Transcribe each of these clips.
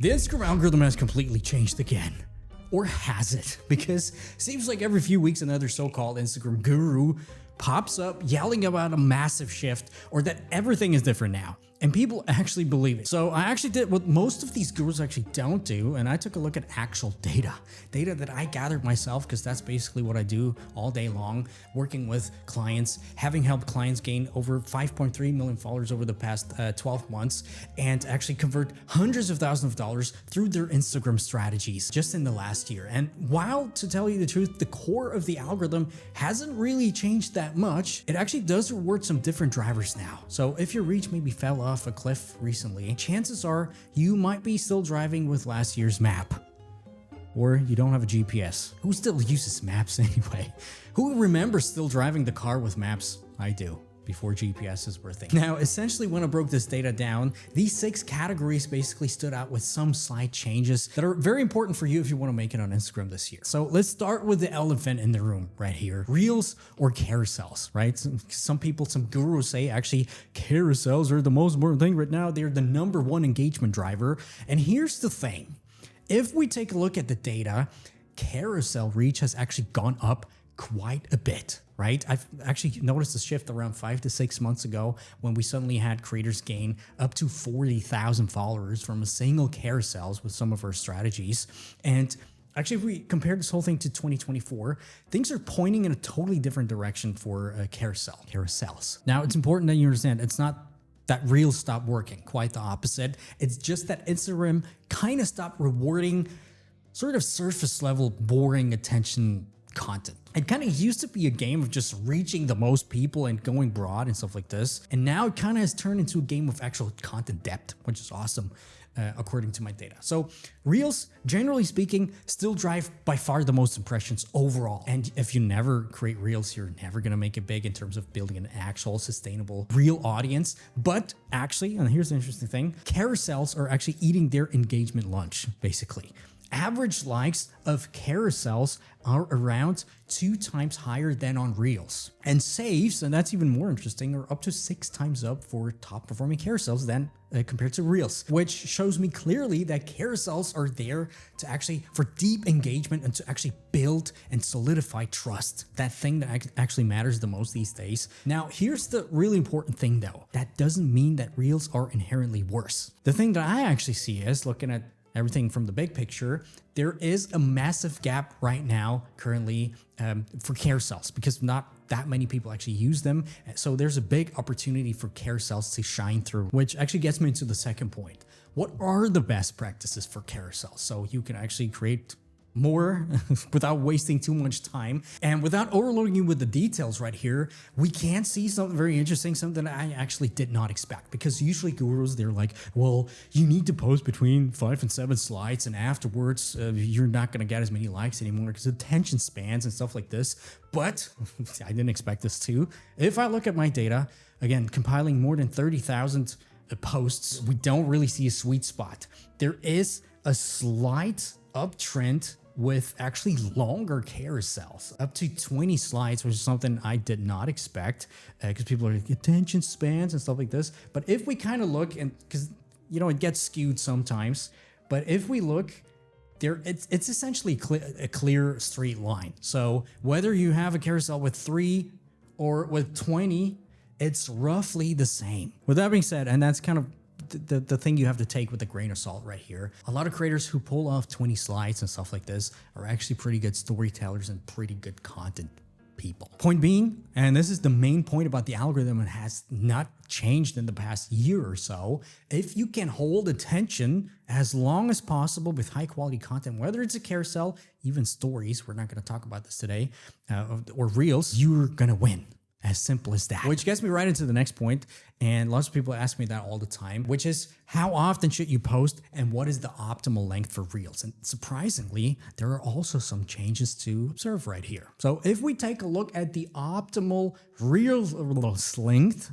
The Instagram algorithm has completely changed again. Or has it? Because it seems like every few weeks another so-called Instagram guru pops up yelling about a massive shift or that everything is different now. And people actually believe it. So I actually did what most of these gurus actually don't do, and I took a look at actual data that I gathered myself, because that's basically what I do all day long, working with clients, having helped clients gain over 5.3 million followers over the past 12 months, and actually convert hundreds of thousands of dollars through their Instagram strategies just in the last year. And while, to tell you the truth, the core of the algorithm hasn't really changed that much, it actually does reward some different drivers now. So if your reach maybe fell off a cliff recently, chances are you might be still driving with last year's map. Or you don't have a GPS. Who still uses maps anyway? Who remembers still driving the car with maps? I do. Before GPSs were a thing. Now, essentially, when I broke this data down, these 6 categories basically stood out with some slight changes that are very important for you if you want to make it on Instagram this year. So let's start with the elephant in the room right here. Reels or carousels, right? Some people, some gurus say actually carousels are the most important thing right now. They're the #1 engagement driver. And here's the thing. If we take a look at the data, carousel reach has actually gone up quite a bit, right? I've actually noticed a shift around 5 to 6 months ago when we suddenly had creators gain up to 40,000 followers from a single carousels with some of our strategies. And actually, if we compare this whole thing to 2024, things are pointing in a totally different direction for carousels. Now, it's important that you understand it's not that Reels stopped working, quite the opposite. It's just that Instagram kind of stopped rewarding sort of surface level, boring attention content. It kind of used to be a game of just reaching the most people and going broad and stuff like this. And now it kind of has turned into a game of actual content depth, which is awesome, according to my data. So Reels, generally speaking, still drive by far the most impressions overall. And if you never create Reels, you're never going to make it big in terms of building an actual sustainable real audience. But actually, and here's the interesting thing, carousels are actually eating their engagement lunch, basically. Average likes of carousels are around 2 times higher than on Reels. And saves, and that's even more interesting, are up to 6 times up for top performing carousels than compared to Reels, which shows me clearly that carousels are there to actually, for deep engagement and to actually build and solidify trust. That thing that actually matters the most these days. Now, here's the really important thing though. That doesn't mean that Reels are inherently worse. The thing that I actually see is, looking at everything from the big picture, there is a massive gap right now currently for carousels, because not that many people actually use them. So there's a big opportunity for carousels to shine through, which actually gets me into the second point. What are the best practices for carousels so you can actually create more without wasting too much time and without overloading you with the details right here? We can see something very interesting, something that I actually did not expect, because usually gurus, they're like, well, you need to post between 5 and 7 slides, and afterwards you're not going to get as many likes anymore because attention spans and stuff like this. But I didn't expect this too. If I look at my data, again, compiling more than 30,000 posts, we don't really see a sweet spot. There is a slight uptrend with actually longer carousels, up to 20 slides, which is something I did not expect, because people are like, attention spans and stuff like this. But if we kind of look, and because it gets skewed sometimes, but if we look there, it's essentially a clear straight line. So whether you have a carousel with 3 or with 20, it's roughly the same. With that being said, and that's kind of the thing you have to take with a grain of salt right here. A lot of creators who pull off 20 slides and stuff like this are actually pretty good storytellers and pretty good content people. Point being, and this is the main point about the algorithm, it has not changed in the past year or so. If you can hold attention as long as possible with high quality content, whether it's a carousel, even stories, we're not going to talk about this today, or Reels, you're going to win. As simple as that. Which gets me right into the next point, and lots of people ask me that all the time, which is, how often should you post and what is the optimal length for Reels? And surprisingly, there are also some changes to observe right here. So if we take a look at the optimal Reels length,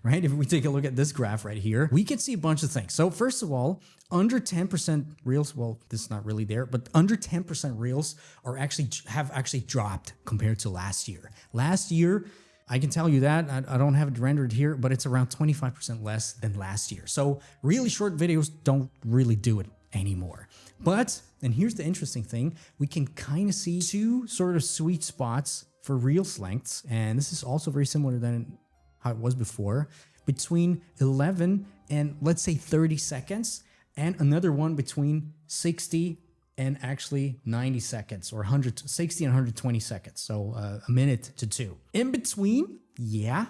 right? If we take a look at this graph right here, we can see a bunch of things. So first of all, under 10% Reels, well, this is not really there, but under 10% Reels have actually dropped compared to last year. Last year, I can tell you that, I don't have it rendered here, but it's around 25% less than last year. So really short videos don't really do it anymore. But, and here's the interesting thing, we can kind of see two sort of sweet spots for Reels lengths. And this is also very similar than how it was before, between 11 and let's say 30 seconds, and another one between 60 and actually 90 seconds, or 60 and 120 seconds. So a minute to 2. In between, yeah,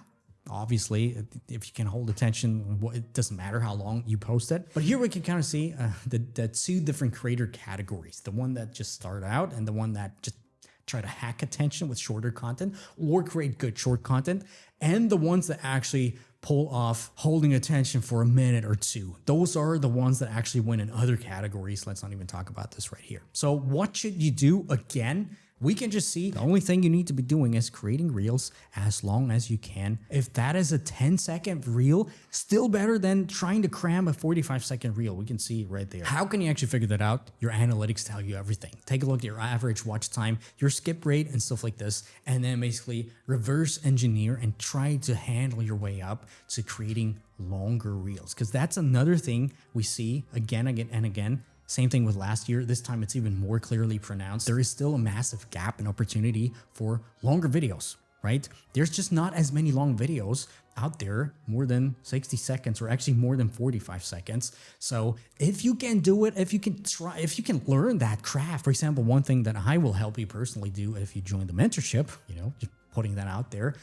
obviously, if you can hold attention, it doesn't matter how long you post it. But here we can kind of see the two different creator categories. The one that just start out and the one that just try to hack attention with shorter content or create good short content, and the ones that actually pull off holding attention for a minute or two. Those are the ones that actually win in other categories. Let's not even talk about this right here. So what should you do? Again, we can just see the only thing you need to be doing is creating reels as long as you can. If that is a 10-second reel, still better than trying to cram a 45-second reel. We can see right there. How can you actually figure that out? Your analytics tell you everything. Take a look at your average watch time, your skip rate, and stuff like this, and then basically reverse engineer and try to handle your way up to creating longer reels. Because that's another thing we see again and again. Same thing with last year. This time it's even more clearly pronounced. There is still a massive gap and opportunity for longer videos, right? There's just not as many long videos out there, more than 60 seconds or actually more than 45 seconds. So if you can do it, if you can learn that craft, for example, one thing that I will help you personally do if you join the mentorship, just putting that out there,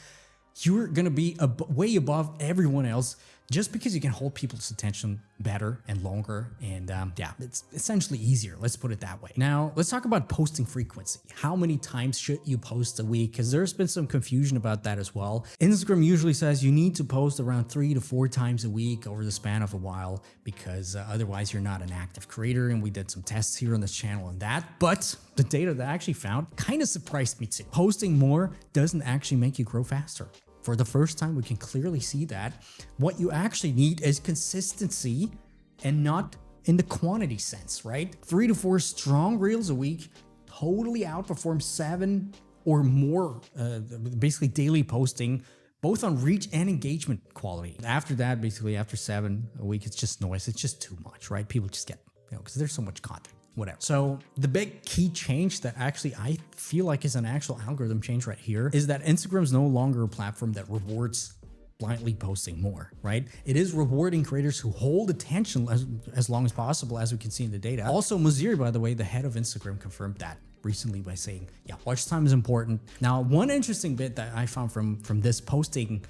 you're going to be way above everyone else just because you can hold people's attention better and longer. And yeah, it's essentially easier. Let's put it that way. Now, let's talk about posting frequency. How many times should you post a week? Because there's been some confusion about that as well. Instagram usually says you need to post around 3 to 4 times a week over the span of a while, because otherwise you're not an active creator. And we did some tests here on this channel on that. But the data that I actually found kind of surprised me too. Posting more doesn't actually make you grow faster. For the first time, we can clearly see that what you actually need is consistency and not in the quantity sense, right? 3 to 4 strong reels a week totally outperform 7 or more, basically daily posting, both on reach and engagement quality. After that, basically after 7 a week, it's just noise. It's just too much, right? People just get, because there's so much content. Whatever. So the big key change that actually I feel like is an actual algorithm change right here is that Instagram's no longer a platform that rewards blindly posting more, right? It is rewarding creators who hold attention as long as possible, as we can see in the data. Also, Muziri, by the way, the head of Instagram, confirmed that recently by saying, yeah, watch time is important. Now, one interesting bit that I found from this posting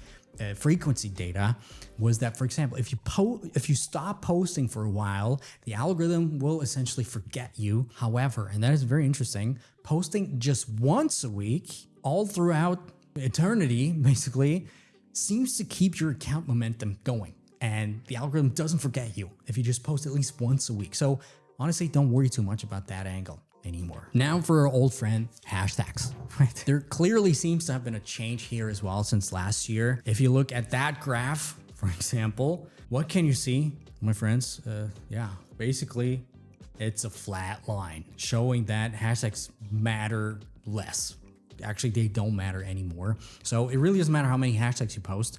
frequency data was that, for example, if you stop posting for a while, the algorithm will essentially forget you. However, and that is very interesting, posting just once a week all throughout eternity basically seems to keep your account momentum going, and the algorithm doesn't forget you if you just post at least once a week. So honestly, don't worry too much about that angle anymore. Now for our old friend, hashtags, right? There clearly seems to have been a change here as well since last year. If you look at that graph, for example, what can you see, my friends? Yeah, basically it's a flat line showing that hashtags matter less. Actually, they don't matter anymore. So it really doesn't matter how many hashtags you post.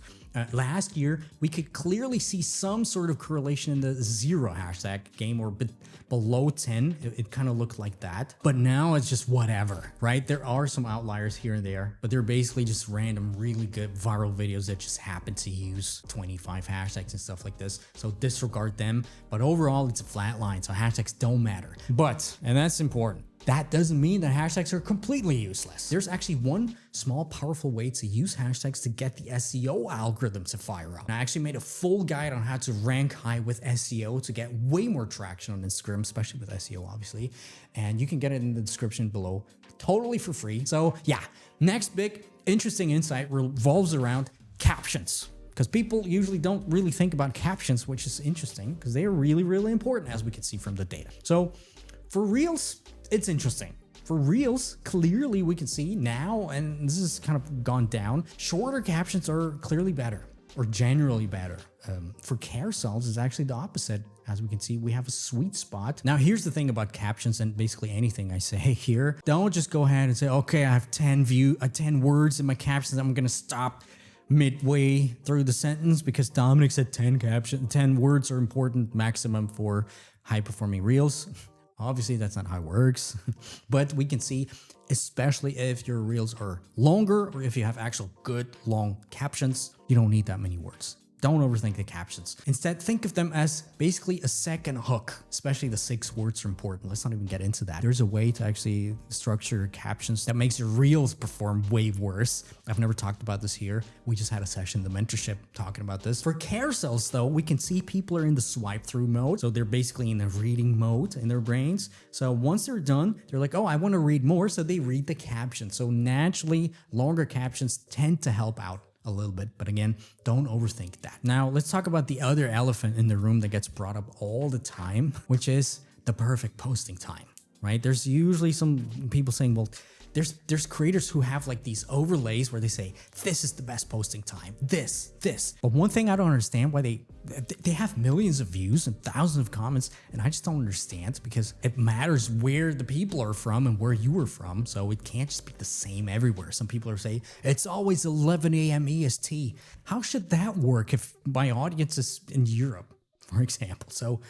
Last year, we could clearly see some sort of correlation in the 0 hashtag game, or below 10. It kind of looked like that. But now it's just whatever, right? There are some outliers here and there, but they're basically just random, really good viral videos that just happen to use 25 hashtags and stuff like this. So disregard them. But overall, it's a flat line. So hashtags don't matter. But, and that's important, that doesn't mean that hashtags are completely useless. There's actually one small, powerful way to use hashtags to get the SEO algorithm to fire up. I actually made a full guide on how to rank high with SEO to get way more traction on Instagram, especially with SEO, obviously. And you can get it in the description below, totally for free. So yeah, next big interesting insight revolves around captions, because people usually don't really think about captions, which is interesting because they are really, really important, as we can see from the data. So for Reels, it's interesting. For Reels, clearly we can see now, and this has kind of gone down, shorter captions are clearly better, or generally better. For Carousels, it's actually the opposite. As we can see, we have a sweet spot. Now, here's the thing about captions, and basically anything I say here, don't just go ahead and say, okay, I have 10 words in my captions, I'm gonna stop midway through the sentence because Dominik said 10 words are important maximum for high performing reels. Obviously, that's not how it works, but we can see, especially if your reels are longer or if you have actual good long captions, you don't need that many words. Don't overthink the captions. Instead, think of them as basically a second hook, especially the 6 words are important. Let's not even get into that. There's a way to actually structure your captions that makes your reels perform way worse. I've never talked about this here. We just had a session, the mentorship, talking about this. For carousels though, we can see people are in the swipe through mode. So they're basically in a reading mode in their brains. So once they're done, they're like, oh, I want to read more. So they read the caption. So naturally, longer captions tend to help out a little bit, but again, don't overthink that. Now, let's talk about the other elephant in the room that gets brought up all the time, which is the perfect posting time, right? There's usually some people saying, well, there's creators who have like these overlays where they say, this is the best posting time, this. But one thing I don't understand why they have millions of views and thousands of comments, and I just don't understand, because it matters where the people are from and where you are from. So it can't just be the same everywhere. Some people are saying it's always 11 a.m. EST. How should that work if my audience is in Europe, for example? So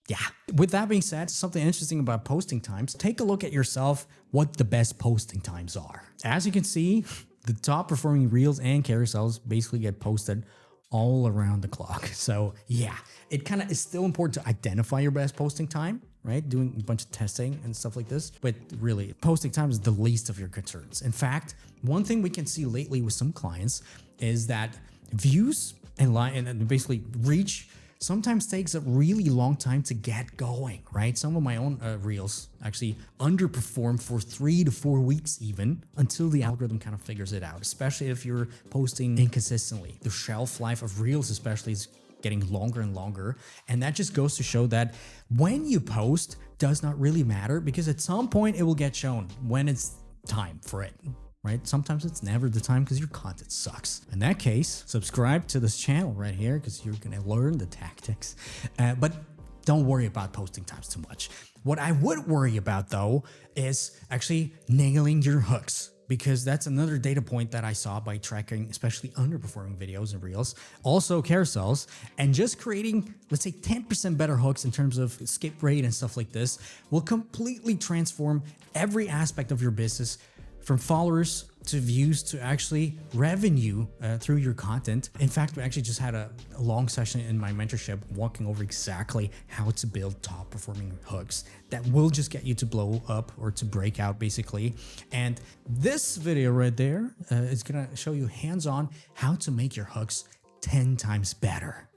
yeah, with that being said, something interesting about posting times, take a look at yourself, what the best posting times are. As you can see, the top performing reels and carousels basically get posted all around the clock. So yeah, it kind of is still important to identify your best posting time, right? Doing a bunch of testing and stuff like this, but really posting time is the least of your concerns. In fact, one thing we can see lately with some clients is that views and basically reach sometimes takes a really long time to get going, right? Some of my own reels actually underperform for 3 to 4 weeks even until the algorithm kind of figures it out, especially if you're posting inconsistently. The shelf life of reels especially is getting longer and longer. And that just goes to show that when you post does not really matter, because at some point it will get shown when it's time for it. Right? Sometimes it's never the time because your content sucks. In that case, subscribe to this channel right here because you're going to learn the tactics. But don't worry about posting times too much. What I would worry about though is actually nailing your hooks, because that's another data point that I saw by tracking especially underperforming videos and reels, also carousels, and just creating, let's say 10% better hooks in terms of skip rate and stuff like this will completely transform every aspect of your business, from followers to views to actually revenue through your content. In fact, we actually just had a long session in my mentorship walking over exactly how to build top performing hooks that will just get you to blow up or to break out basically. And this video right there is gonna show you hands-on how to make your hooks 10 times better.